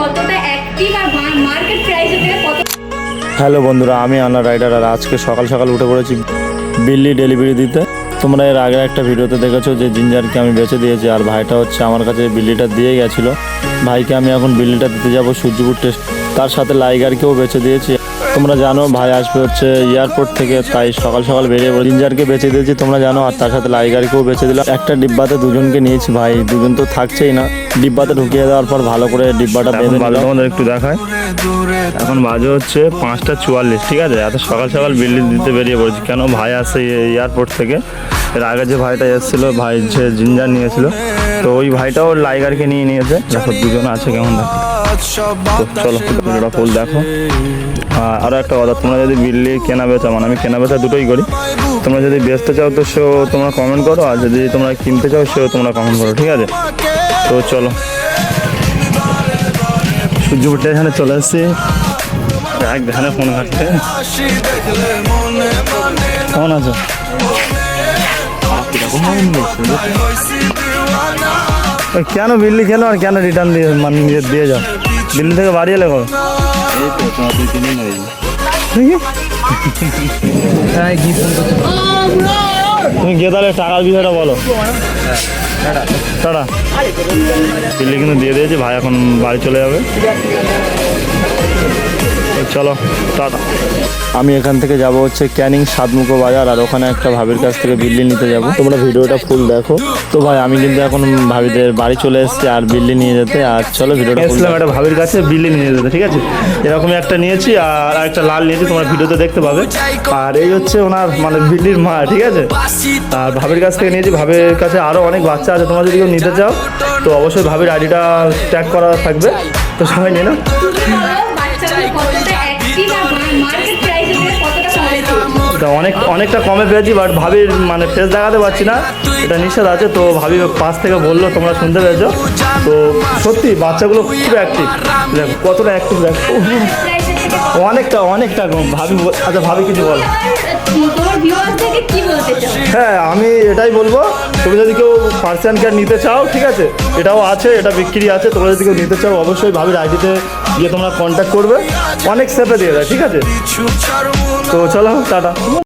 কতটা অ্যাক্টিভ আর মার্কেট প্রাইসের থেকে কত। হ্যালো বন্ধুরা, আমি আন্না রাইডার আর আজকে সকাল সকাল উঠে পড়েছি বিল্লি ডেলিভারি দিতে। তোমরা এর আগের একটা ভিডিওতে দেখেছো যে জিঞ্জারকে আমি বেঁচে দিয়েছি, আর ভাইটা হচ্ছে আমার কাছে বিল্লিটা দিয়ে গেছিলো। ভাইকে আমি এখন বিল্লিটা দিতে যাব সূর্যপুর টেস্ট, তার সাথে লাইগারকেও বেঁচে দিয়েছি। তোমরা জানো ভাই আসবে হচ্ছে এয়ারপোর্ট থেকে, তাই সকাল সকাল বেরিয়ে পড়ে জিঞ্জারকে বেঁচে দিয়েছি তোমরা জানো, আর তার সাথে লাইগারকেও বেঁচে দিলাম। একটা ডিব্বাতে দুজনকে নিয়েছি, ভাই দুজন তো থাকছেই না। ডিব্বাতে ঢুকিয়ে দেওয়ার পর ভালো করে ডিব্বাটা বেঁধে নিলাম। তোমাদের একটু দেখায়, এখন বাজে হচ্ছে 5:44, ঠিক আছে। এত সকাল সকাল বিল্লি দিতে বেরিয়ে পড়েছি কেন, ভাই আসে এয়ারপোর্ট থেকে। এর আগে যে ভাইটা এসেছিলো, ভাই যে জিঞ্জার নিয়েছিল, তো ওই ভাইটাও লাইগারকে নিয়ে নিয়েছে। দেখো দুজন আছে কেমন দেখো। তো চলো ভিডিওটা ফুল দেখো। আরও একটা কথা, তোমরা যদি বিল্লি কেনা বেচা, মানে আমি কেনা বেচা দুটোই করি, তোমরা যদি বেচতে চাও তো সেও তোমরা কমেন্ট করো, আর যদি তোমরা কিনতে চাও সেও তোমরা কমেন্ট করো, ঠিক আছে। তো চলো সূর্যপুরটা এখানে চলে এসেছি, এক ধানে ফোন ঘাটতে। কেমন আছো? কেন বিল্লি কেন আর কেন রিটার্ন দিয়ে মানে দিয়ে যাও? দিল্লি থেকে বাড়ি এলে কবে? তুমি গিয়ে তাহলে টাকার বিষয়টা বলো। টাটা। দিল্লি কিন্তু দিয়ে দিয়েছি, ভাই এখন বাড়ি চলে যাবে। চলো টাটা। আমি এখান থেকে যাব হচ্ছে ক্যানিং সাতমুখো বাজার, আর ওখানে একটা ভাবির কাছ থেকে বিল্লি নিতে যাব। তোমরা ভিডিওটা ফুল দেখো। তো ভাই আমি কিন্তু এখন ভাবিদের বাড়ি চলে এসেছি আর বিল্লি নিয়ে যেতে। আর চলো ভিডিওটা এসেছিলাম একটা ভাবির কাছে বিল্লি নিয়ে যেতে, ঠিক আছে। এরকমই একটা নিয়েছি আর একটা লাল নিয়েছি, তোমরা ভিডিওতে দেখতে পাবে। আর এই হচ্ছে ওনার মানে বিল্লির মা, ঠিক আছে। আর ভাবির কাছ থেকে নিয়েছি। ভাবির কাছে আরও অনেক বাচ্চা আছে, তোমরা যদি কেউ নিতে চাও তো অবশ্যই ভাবির আইডিটা ট্যাগ করা থাকবে, তো সবাই নিয়ে নাও। অনেকটা কমে পেয়েছি, বাট ভাবির মানে ফেস দেখাতে পারছি না, এটা নিষেধ আছে। তো ভাবি পাশ থেকে বললো, তোমরা শুনতে পেয়েছো। তো সত্যি বাচ্চাগুলো খুব অ্যাক্টিভ, দেখো কতটা অ্যাক্টিভ, দেখো অনেকটা কম। ভাবি আচ্ছা ভাবি কিছু বল। হ্যাঁ আমি এটাই বলবো, তুমি যদি কেউ পার্সিয়ান ক্যাট নিতে চাও, ঠিক আছে, এটাও আছে, এটা বিক্রি আছে। তোমরা যদি কেউ নিতে চাও অবশ্যই ভাবির আইডিতে গিয়ে তোমরা কন্ট্যাক্ট করবে, অনেক সেপে দিয়ে দেয়, ঠিক আছে। তো চলো টাটা।